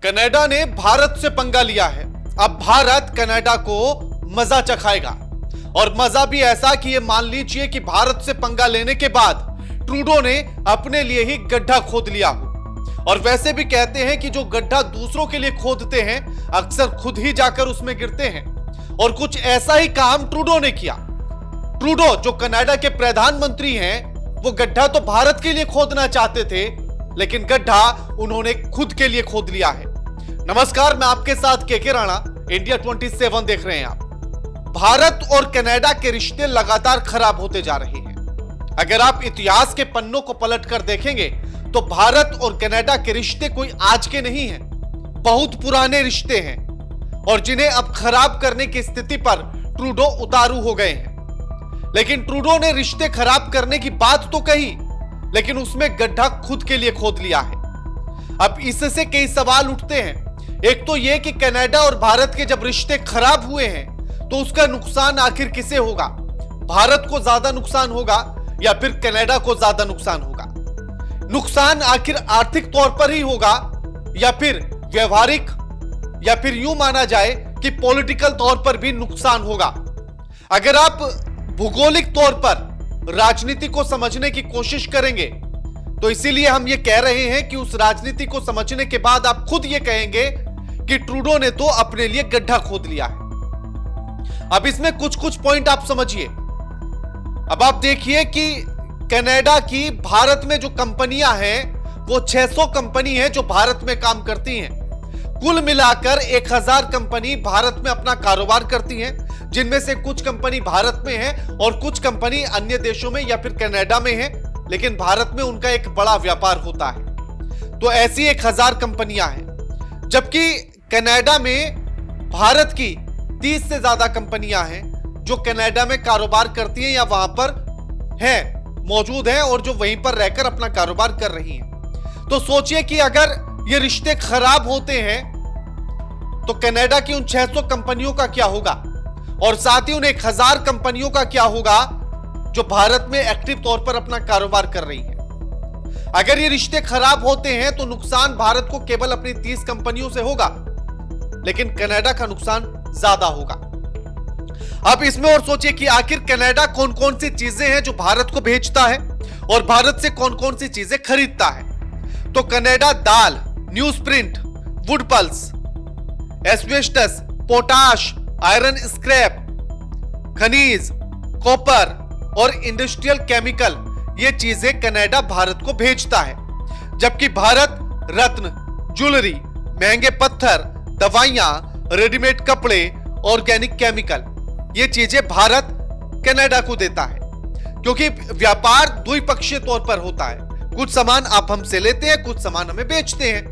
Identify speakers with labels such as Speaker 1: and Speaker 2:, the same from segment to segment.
Speaker 1: Canada ने भारत से पंगा लिया है। अब भारत कनाडा को मजा चखाएगा और मजा भी ऐसा कि ये मान लीजिए कि भारत से पंगा लेने के बाद ट्रूडो ने अपने लिए ही गड्ढा खोद लिया हो। और वैसे भी कहते हैं कि जो गड्ढा दूसरों के लिए खोदते हैं अक्सर खुद ही जाकर उसमें गिरते हैं, और कुछ ऐसा ही काम ट्रूडो ने किया। ट्रूडो जो कनाडा के प्रधानमंत्री हैं, वो गड्ढा तो भारत के लिए खोदना चाहते थे, लेकिन गड्ढा उन्होंने खुद के लिए खोद लिया है। नमस्कार, मैं आपके साथ केके राणा, इंडिया 27 देख रहे हैं आप। भारत और कनाडा के रिश्ते लगातार खराब होते जा रहे हैं। अगर आप इतिहास के पन्नों को पलटकर देखेंगे तो भारत और कनाडा के रिश्ते कोई आज के नहीं हैं, बहुत पुराने रिश्ते हैं, और जिन्हें अब खराब करने की स्थिति पर ट्रूडो उतारू हो गए हैं। लेकिन ट्रूडो ने रिश्ते खराब करने की बात तो कही, लेकिन उसमें गड्ढा खुद के लिए खोद लिया है। अब इससे कई सवाल उठते हैं। एक तो यह कि कनाडा और भारत के जब रिश्ते खराब हुए हैं तो उसका नुकसान आखिर किसे होगा? भारत को ज्यादा नुकसान होगा या फिर कनाडा को ज्यादा नुकसान होगा? नुकसान आखिर आर्थिक तौर पर ही होगा या फिर व्यवहारिक, या फिर यूं माना जाए कि पॉलिटिकल तौर पर भी नुकसान होगा? अगर आप भूगोलिक तौर पर राजनीति को समझने की कोशिश करेंगे तो इसीलिए हम ये कह रहे हैं कि उस राजनीति को समझने के बाद आप खुद ये कहेंगे कि ट्रूडो ने तो अपने लिए गड्ढा खोद लिया है। अब इसमें कुछ कुछ पॉइंट आप समझिए। अब आप देखिए कि कनाडा की भारत में जो कंपनियां हैं वो 600 कंपनी है जो भारत में काम करती हैं। कुल मिलाकर 1000 कंपनी भारत में अपना कारोबार करती हैं, जिनमें से कुछ कंपनी भारत में है और कुछ कंपनी अन्य देशों में या फिर कनाडा में है, लेकिन भारत में उनका एक बड़ा व्यापार होता है। तो ऐसी 1000 कंपनियां हैं, जबकि कनाडा में भारत की 30 से ज्यादा कंपनियां हैं जो कनाडा में कारोबार करती हैं या वहां पर हैं, मौजूद हैं और जो वहीं पर रहकर अपना कारोबार कर रही हैं। तो सोचिए कि अगर ये रिश्ते खराब होते हैं तो कनाडा की उन 600 कंपनियों का क्या होगा, और साथ ही उन 1000 कंपनियों का क्या होगा जो भारत में एक्टिव तौर पर अपना कारोबार कर रही हैं। अगर ये रिश्ते खराब होते हैं तो नुकसान भारत को केवल अपनी 30 कंपनियों से होगा, लेकिन कनाडा का नुकसान ज्यादा होगा। अब इसमें और सोचिए कि आखिर कनाडा कौन कौन सी चीजें हैं जो भारत को भेजता है और भारत से कौन कौन सी चीजें खरीदता है। तो Canada dal, news print, would pulse, asbestos, potash, iron scrap, खनिज, कॉपर और इंडस्ट्रियल केमिकल, ये चीजें कनाडा भारत को भेजता है। जबकि भारत रत्न, ज्वेलरी, महंगे पत्थर, दवाइयां, रेडीमेड कपड़े, ऑर्गेनिक केमिकल, ये चीजें भारत कनाडा को देता है। क्योंकि व्यापार द्विपक्षीय तौर पर होता है, कुछ सामान आप हमसे लेते हैं, कुछ सामान हमें बेचते हैं,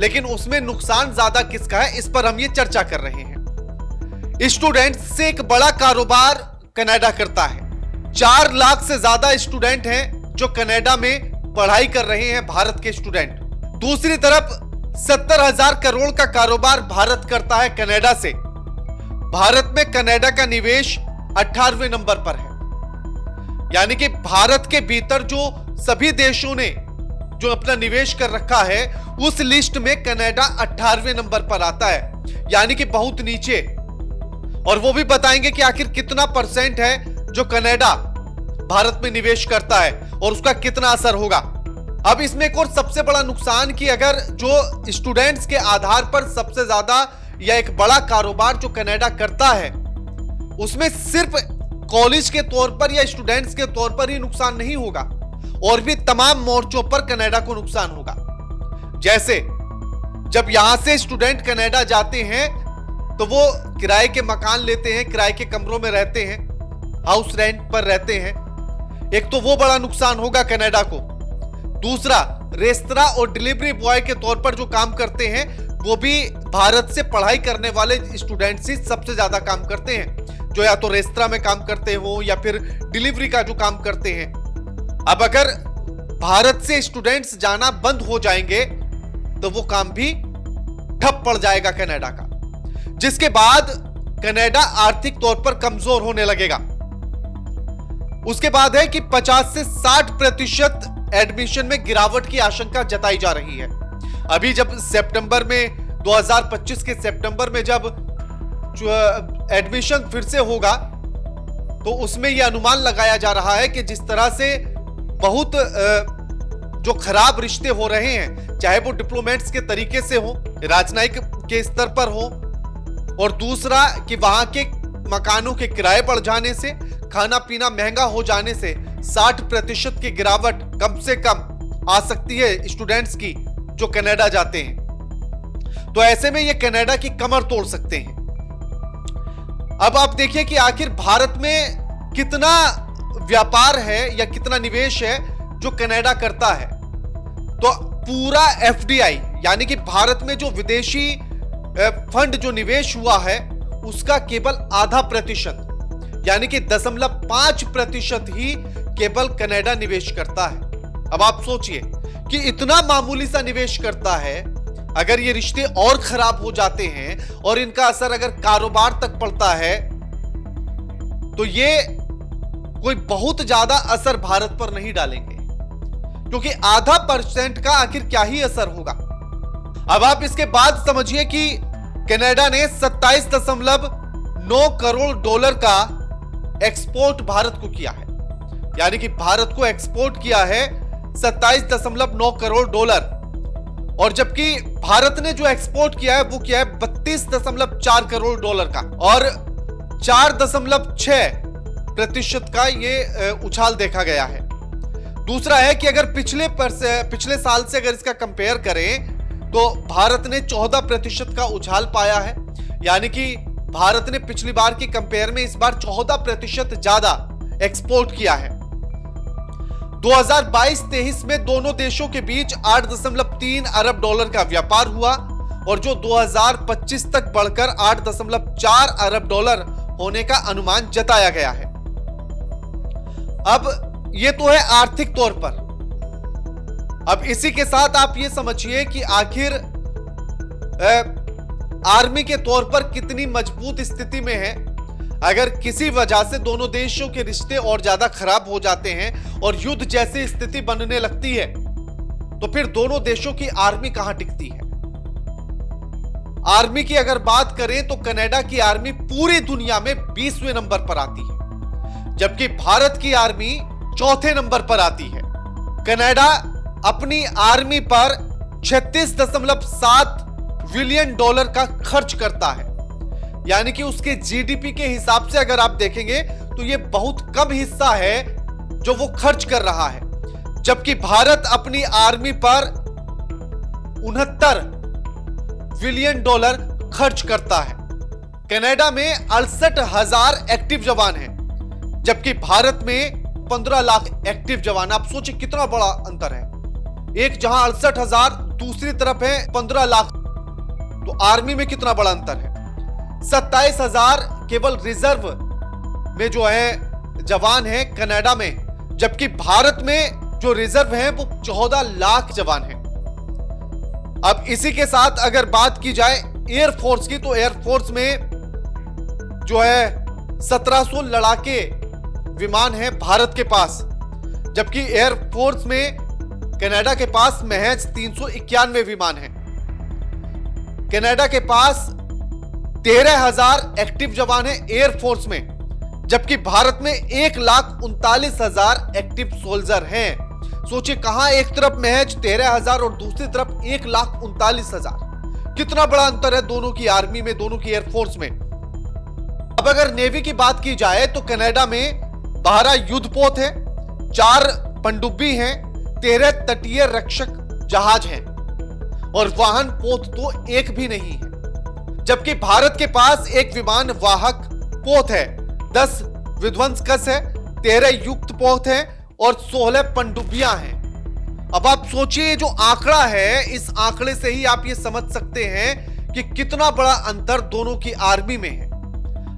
Speaker 1: लेकिन उसमें नुकसान ज्यादा किसका है, इस पर हम ये चर्चा कर रहे हैं। स्टूडेंट्स से एक बड़ा कारोबार कनाडा करता है। 4 लाख से ज्यादा स्टूडेंट हैं जो कनाडा में पढ़ाई कर रहे हैं, भारत के स्टूडेंट। दूसरी तरफ 70,000 करोड़ का कारोबार भारत करता है कनाडा से। भारत में कनाडा का निवेश 18वें नंबर पर है। यानी कि भारत के भीतर जो सभी देशों ने जो अपना निवेश कर रखा है उस लिस्ट में कनाडा 18वें नंबर पर आता है, यानी कि बहुत नीचे। और वो भी बताएंगे कि आखिर कितना परसेंट है जो कनाडा भारत में निवेश करता है और उसका कितना असर होगा। अब इसमें एक और सबसे बड़ा नुकसान कि अगर जो स्टूडेंट्स के आधार पर सबसे ज्यादा या एक बड़ा कारोबार जो कनाडा करता है उसमें सिर्फ कॉलेज के तौर पर या स्टूडेंट्स के तौर पर ही नुकसान नहीं होगा, और भी तमाम मोर्चों पर कनाडा को नुकसान होगा। जैसे जब यहां से स्टूडेंट कनाडा जाते हैं तो वो किराए के मकान लेते हैं, किराए के कमरों में रहते हैं, हाउस रेंट पर रहते हैं। एक तो वो बड़ा नुकसान होगा कनाडा को। दूसरा, रेस्तरां और डिलीवरी बॉय के तौर पर जो काम करते हैं वो भी भारत से पढ़ाई करने वाले स्टूडेंट्स ही सबसे ज्यादा काम करते हैं, जो या तो रेस्तरां में काम करते हो या फिर डिलीवरी का जो काम करते हैं। अब अगर भारत से स्टूडेंट्स जाना बंद हो जाएंगे तो वो काम भी ठप पड़ जाएगा कनाडा का, जिसके बाद कनाडा आर्थिक तौर पर कमजोर होने लगेगा। उसके बाद है कि 50 से 60% एडमिशन में गिरावट की आशंका जताई जा रही है। अभी जब सितंबर में 2025 के सितंबर में जब एडमिशन फिर से होगा तो उसमें यह अनुमान लगाया जा रहा है कि जिस तरह से बहुत जो खराब रिश्ते हो रहे हैं, चाहे वो डिप्लोमेट्स के तरीके से हो, राजनयिक के स्तर पर हो, और दूसरा कि वहां के मकानों के किराए बढ़ जाने से, खाना पीना महंगा हो जाने से 60% की गिरावट कम से कम आ सकती है स्टूडेंट्स की जो कनाडा जाते हैं। तो ऐसे में ये कनाडा की कमर तोड़ सकते हैं। अब आप देखिए कि आखिर भारत में कितना व्यापार है या कितना निवेश है जो कनाडा करता है। तो पूरा एफडीआई यानी कि भारत में जो विदेशी फंड जो निवेश हुआ है उसका केवल आधा प्रतिशत यानी कि 0.5% ही केवल कनाडा निवेश करता है। अब आप सोचिए कि इतना मामूली सा निवेश करता है, अगर ये रिश्ते और खराब हो जाते हैं और इनका असर अगर कारोबार तक पड़ता है तो ये कोई बहुत ज्यादा असर भारत पर नहीं डालेंगे, क्योंकि आधा % का आखिर क्या ही असर होगा। अब आप इसके बाद समझिए कि कनाडा ने 27.9 करोड़ डॉलर का एक्सपोर्ट भारत को किया है, यानी कि भारत को एक्सपोर्ट किया है 27.9 करोड़ डॉलर, और जबकि भारत ने जो एक्सपोर्ट किया है वो किया है 32.4 करोड़ डॉलर का, और 4.6% का ये उछाल देखा गया है। दूसरा है कि अगर पिछले साल से अगर इसका कंपेयर करें तो भारत ने 14% का उछाल पाया है, यानी कि भारत ने पिछली बार की कंपेयर में इस बार 14% ज्यादा एक्सपोर्ट किया है। 2022-23 में दोनों देशों के बीच 8.3 अरब डॉलर का व्यापार हुआ, और जो 2025 तक बढ़कर 8.4 अरब डॉलर होने का अनुमान जताया गया है। अब ये तो है आर्थिक तौर पर। अब इसी के साथ आप ये समझिए कि आखिर आर्मी के तौर पर कितनी मजबूत स्थिति में है। अगर किसी वजह से दोनों देशों के रिश्ते और ज्यादा खराब हो जाते हैं और युद्ध जैसी स्थिति बनने लगती है तो फिर दोनों देशों की आर्मी कहां टिकती है। आर्मी की अगर बात करें तो कनाडा की आर्मी पूरी दुनिया में 20वें नंबर पर आती है, जबकि भारत की आर्मी 4थे नंबर पर आती है। कनाडा अपनी आर्मी पर 36.7 बिलियन डॉलर का खर्च करता है, यानी कि उसके जीडीपी के हिसाब से अगर आप देखेंगे तो यह बहुत कम हिस्सा है जो वो खर्च कर रहा है, जबकि भारत अपनी आर्मी पर 69 बिलियन डॉलर खर्च करता है। कनाडा में 68,000 एक्टिव जवान हैं, जबकि भारत में 15 लाख एक्टिव जवान। आप सोचिए कितना बड़ा अंतर है, एक जहां 68,000 दूसरी तरफ है 15 लाख, तो आर्मी में कितना बड़ा अंतर है। 27,000 केवल रिजर्व में जो है जवान है कनाडा में, जबकि भारत में जो रिजर्व है वो 14 लाख जवान है। अब इसी के साथ अगर बात की जाए एयरफोर्स की, तो एयरफोर्स में जो है 1700 लड़ाके विमान है भारत के पास, जबकि एयरफोर्स में कनाडा के पास महज 391 विमान है। कनाडा के पास 13,000 एक्टिव जवान है एयरफोर्स में, जबकि भारत में 1,39,000 एक्टिव सोल्जर हैं। सोचिए कहां एक तरफ महज 13,000 और दूसरी तरफ 1,39,000, कितना बड़ा अंतर है दोनों की आर्मी में, दोनों की एयरफोर्स में। अब अगर नेवी की बात की जाए तो कनाडा में 12 युद्धपोत है, 4 पनडुब्बी हैं, 13 तटीय रक्षक जहाज हैं, और वाहन पोत तो एक भी नहीं है। जबकि भारत के पास एक विमान वाहक पोत है, 10 विध्वंसकश है, 13 युक्त पोत है और 16 पनडुब्बियां हैं। अब आप सोचिए जो आंकड़ा है, इस आंकड़े से ही आप ये समझ सकते हैं कि कितना बड़ा अंतर दोनों की आर्मी में है।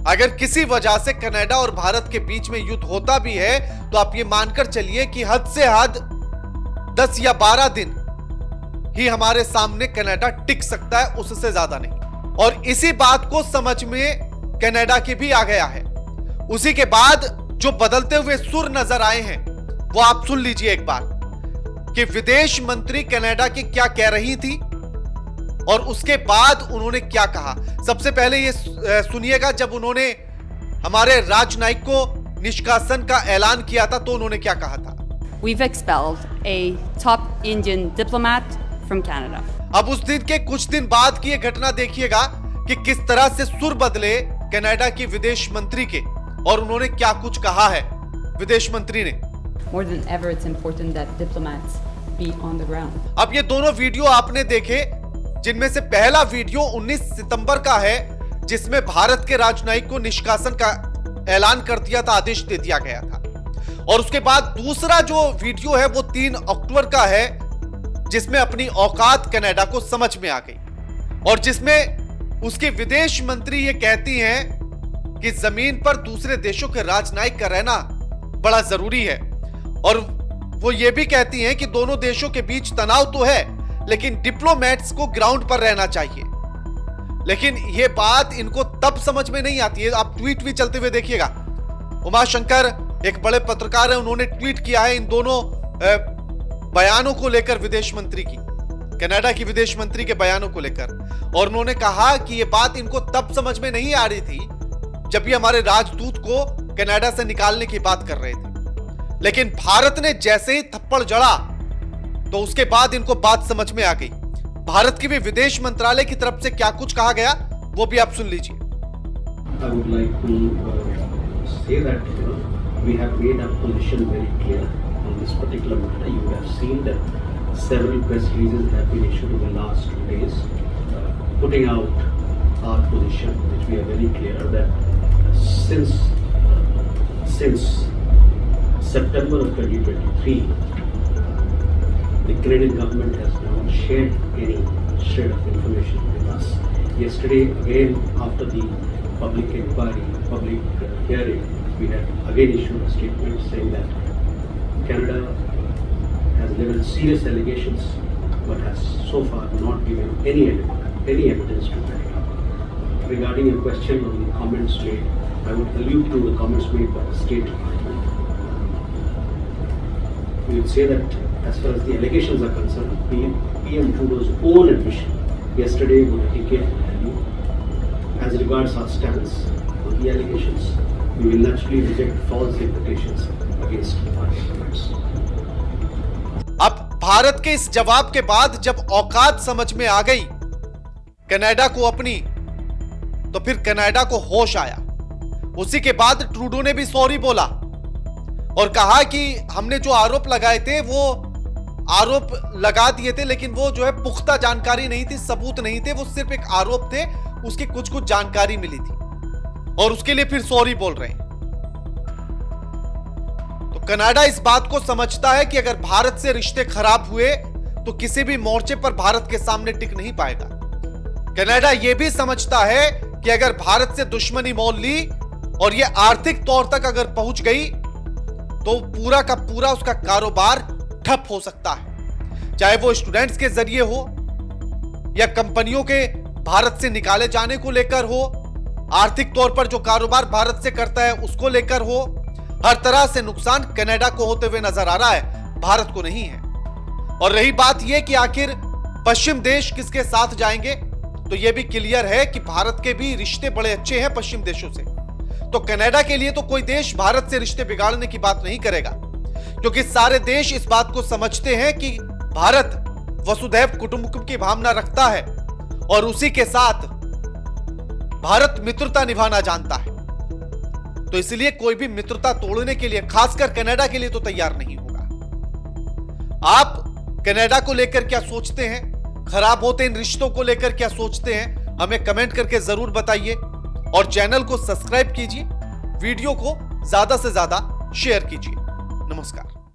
Speaker 1: अगर किसी वजह से कनाडा और भारत के बीच में युद्ध होता भी है तो आप ये मानकर चलिए कि हद से हद 10 या 12 दिन ही हमारे सामने कनाडा टिक सकता है, उससे ज्यादा नहीं। और इसी बात को समझ में कनाडा के भी आ गया है। उसी के बाद जो बदलते हुए सुर नजर आए हैं वो आप सुन लीजिए एक बार कि विदेश मंत्री कनाडा की क्या कह रही थी और उसके बाद उन्होंने क्या कहा। सबसे पहले ये सुनिएगा, जब उन्होंने हमारे राजनयिक को निष्कासन का ऐलान किया था तो उन्होंने क्या कहा था।
Speaker 2: We've expelled a top Indian diplomat from Canada.
Speaker 1: अब उस दिन के कुछ दिन बाद की ये घटना देखिएगा कि किस तरह से सुर बदले कनाडा की विदेश मंत्री के, और उन्होंने क्या कुछ कहा है विदेश मंत्री ने।
Speaker 2: More than ever, it's important that diplomats be on the ground.
Speaker 1: अब ये दोनों वीडियो आपने देखे, जिनमें से पहला वीडियो 19 सितंबर का है, जिसमें भारत के राजनयिक को निष्कासन का ऐलान कर दिया था, आदेश दे दिया गया था। और उसके बाद दूसरा जो वीडियो है वो 3 अक्टूबर का है, जिसमें अपनी औकात कनाडा को समझ में आ गई और जिसमें उसके विदेश मंत्री ये कहती हैं कि जमीन पर दूसरे देशों के राजनयिक का रहना बड़ा जरूरी है। और वो ये भी कहती हैं कि दोनों देशों के बीच तनाव तो है, लेकिन डिप्लोमेट्स को ग्राउंड पर रहना चाहिए। लेकिन ये बात इनको तब समझ में नहीं आती है। आप ट्वीट भी चलते हुए देखिएगा। उमाशंकर एक बड़े पत्रकार है, उन्होंने ट्वीट किया है इन दोनों बयानों को लेकर, विदेश मंत्री की, कनाडा की विदेश मंत्री के बयानों को लेकर, और उन्होंने कहा कि ये बात इनको तब समझ में नहीं आ रही थी जब भी हमारे राजदूत को कनाडा से निकालने की बात कर रहे थे, लेकिन भारत ने जैसे ही थप्पड़ जड़ा तो उसके बाद इनको बात समझ में आ गई। भारत की भी विदेश मंत्रालय की तरफ से क्या कुछ कहा गया वो भी आप सुन लीजिए।
Speaker 3: I would like to say that we have made our position very clear on this particular matter. You would have seen that several press releases have been issued in the last 2 days, putting out our position, which we are very clear that since September of 2023, the Canadian government has not shared any shred of information with us. Yesterday, again, after the public inquiry, public hearing, we had again issued a statement saying that Canada has leveled serious allegations but has so far not given any evidence to back it up. Regarding your question on the comments made, I would allude to the comments made by the State Department. We would say that as far as the allegations are concerned, PM Trudeau's own admission yesterday would indicate value. As regards our stance on the allegations, we will naturally reject false imputations against our diplomats.
Speaker 1: अब भारत के इस जवाब के बाद जब औकात समझ में आ गई कनाडा को अपनी, तो फिर कनाडा को होश आया। उसी के बाद ट्रूडो ने भी सॉरी बोला और कहा कि हमने जो आरोप लगाए थे वो आरोप लगा दिए थे, लेकिन वो जो है पुख्ता जानकारी नहीं थी, सबूत नहीं थे, वो सिर्फ एक आरोप थे, उसकी कुछ जानकारी मिली थी और उसके लिए फिर सॉरी बोल रहे हैं। तो कनाडा इस बात को समझता है कि अगर भारत से रिश्ते खराब हुए तो किसी भी मोर्चे पर भारत के सामने टिक नहीं पाएगा। कनाडा यह भी समझता है कि अगर भारत से दुश्मनी मोल ली और यह आर्थिक तौर तक अगर पहुंच गई तो पूरा का पूरा उसका कारोबार ठप हो सकता है, चाहे वो स्टूडेंट्स के जरिए हो या कंपनियों के भारत से निकाले जाने को लेकर हो, आर्थिक तौर पर जो कारोबार भारत से करता है उसको लेकर हो। हर तरह से नुकसान कनाडा को होते हुए नजर आ रहा है, भारत को नहीं है। और रही बात यह कि आखिर पश्चिम देश किसके साथ जाएंगे, तो यह भी क्लियर है कि भारत के भी रिश्ते बड़े अच्छे हैं पश्चिम देशों से। तो कनाडा के लिए तो कोई देश भारत से रिश्ते बिगाड़ने की बात नहीं करेगा, क्योंकि सारे देश इस बात को समझते हैं कि भारत वसुधैव कुटुंबकम की भावना रखता है और उसी के साथ भारत मित्रता निभाना जानता है। तो इसलिए कोई भी मित्रता तोड़ने के लिए, खासकर कनाडा के लिए, तो तैयार नहीं होगा। आप कनाडा को लेकर क्या सोचते हैं? खराब होते इन रिश्तों को लेकर क्या सोचते हैं? हमें कमेंट करके जरूर बताइए और चैनल को सब्सक्राइब कीजिए, वीडियो को ज्यादा से ज्यादा शेयर कीजिए। नमस्कार।